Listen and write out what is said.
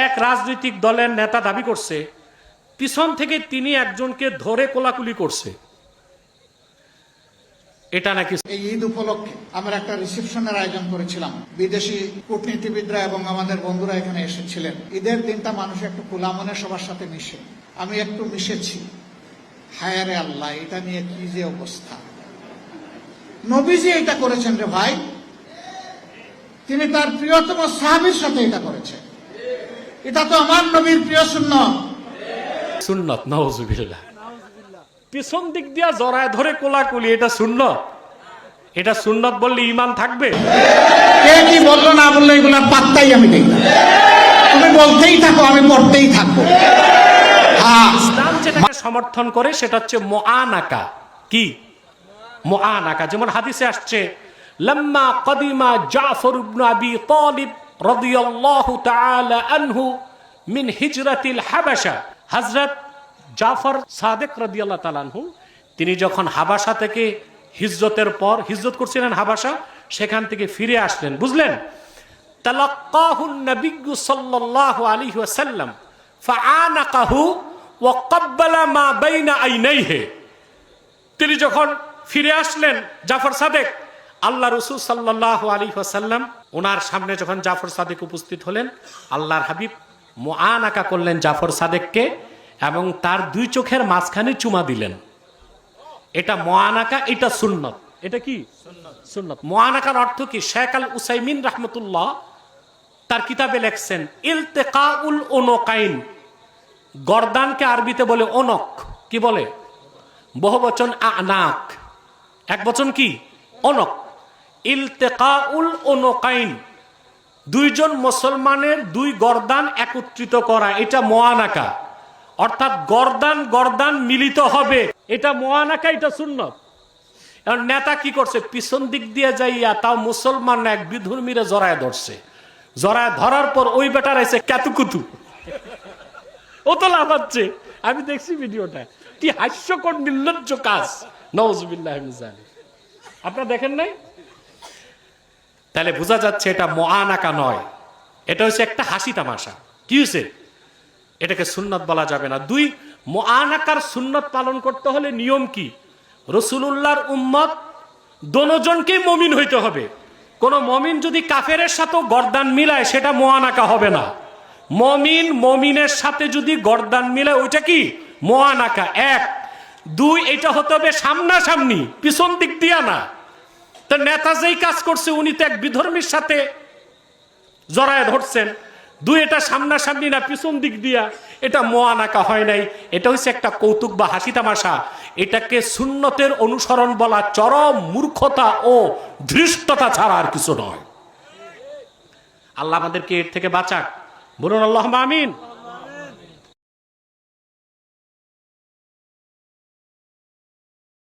এক রাজনৈতিক দলের নেতা দাবি করছে পিছন থেকে তিনি একজনকে ধরে কোলাকুলি করছে, এটা নাকি। এই ঈদ উপলক্ষে আমরা একটা রিসেপশনের আয়োজন করেছিলাম। বিদেশি কূটনীতিবিদরা এবং আমাদের বন্ধুরা এখানে এসেছিলেন। ঈদের দিনটা মানুষ একটু খোলা মনে সবার সাথে মিশে, আমি একটু মিশেছি। হায় রে আল্লাহ, এটা নিয়ে কি যে অবস্থা। নবীজি এটা করেছেন রে ভাই, তিনি তার প্রিয়তম সাহাবীর সাথে এটা করেছেন। এটা তো আমার নবীর প্রিয় সুন্নত। সুন্নত, নাউজুবিল্লাহ। পিছন দিক দিয়া জড়ায় ধরে কোলাকুলি, এটা সুন্নত? এটা সুন্নত বললে ঈমান থাকবে? কে কি বললো না বললো এগুলা পাত্তাই আমি দেই না। তুমি বলতেই থাকো, আমি পড়তেই থাকবো। ইসলাম যেটাকে সমর্থন করে সেটা হচ্ছে মুআনাকা। কি মুআনাকা? যেমন হাদিসে আসছে, লাম্মা কদিমা জাফর ইবনে আবি তালিব রাদিয়াল্লাহু তাআলা আনহু মিন হিজরাতিল হাবাশা। হযরত জাফর সাদিক রাদিয়াল্লাহু তাআলা আনহু তিনি যখন হাবাসা থেকে হিজরতের পর হিজরত করছিলেন হাবাসা, সেখান থেকে ফিরে আসলেন, বুঝলেন? তালাক্কাহুন নবিয়্যু সাল্লাল্লাহু আলাইহি ওয়াসাল্লাম ফাআনাকাহু ওয়া ক্বাব্বালা মা বাইনা আইনাইহি। তিনি যখন ফিরে আসলেন জাফর সাদেক, আল্লাহ রাসূল সাল্লাল্লাহু আলাইহি ওয়াসাল্লাম ওনার সামনে যখন জাফর সাদেক উপস্থিত হলেন, আল্লাহর হাবিব মুআনাকা করলেন জাফর সাদেককে এবং তার দুই চোখের মাঝখানে চুমা দিলেন। এটা মুআনাকা, এটা সুন্নত। এটা কি সুন্নত? মুআনাকার অর্থ কি? শেখ আল উসাইমিন রাহমাতুল্লাহ তার কিতাবে লেখছেন, ইলতিকাউল উনুকাইন। গর্দানকে আরবিতে বলে ওনক। কি বলে? বহুবচন আনাক, এক বচন কি? ওনক। ইলতিকাউল উনুকাইন, দুইজন মুসলমানের দুই গর্দান একত্রিত করা, এটা মুআনাকা। অর্থাৎ গর্দান গর্দান মিলিত হবে, এটা মুআনাকা, এটা সুন্নত। এখন নেতা কি করছে? পিছন দিক দিয়ে যাইয়া, তাও মুসলমান এক বিধর্মীরে জড়ায় ধরছে। জড়ায় ধরার পর ওই বেটার এসে ক্যাতুকুতু, ও তো লাফাচ্ছে। আমি দেখছি ভিডিওটা, কি হাস্যকর নির্লজ্জ কাজ। নাউজুবিল্লাহ মিন যালিক। আপনারা দেখেন নাই? তাহলে বোঝা যাচ্ছে এটা মুআনাকা নয়, এটা হচ্ছে একটা হাসি তামাশা। কি হয়েছে? এটাকে সুন্নত বলা যাবে না। দুই, মুআনাকার সুন্নত পালন করতে হলে নিয়ম কি? রাসূলুল্লাহর উম্মত দোনোজনকেই মুমিন হইতে হবে। কোন মুমিন যদি কাফেরের সাথে গর্দান মিলায়, সেটা মুআনাকা হবে না। মুমিন মুমিনের সাথে যদি গর্দান মিলায়, ওইটা কি? মুআনাকা। এক। দুই, এটা হতে হবে সামনাসামনি, পিছন দিক দিয়া না। তো নেতা যেই কাজ করছে, উনি তো এক বিধর্মীর সাথে জড়ায় ধরছেন। দুই, এটা সামনাসামনি না, পিছন দিক দিয়া, এটা মুআনাকা হয় নাই। এটা হচ্ছে একটা কৌতুক বা হাসি তামাশা। এটাকে সুন্নতের অনুসরণ বলা চরম মূর্খতা ও ধৃষ্টতা ছাড়া আর কিছু নয়। আল্লাহ আমাদেরকে এর থেকে বাঁচাক, বলুন আল্লাহুম্মা আমিন।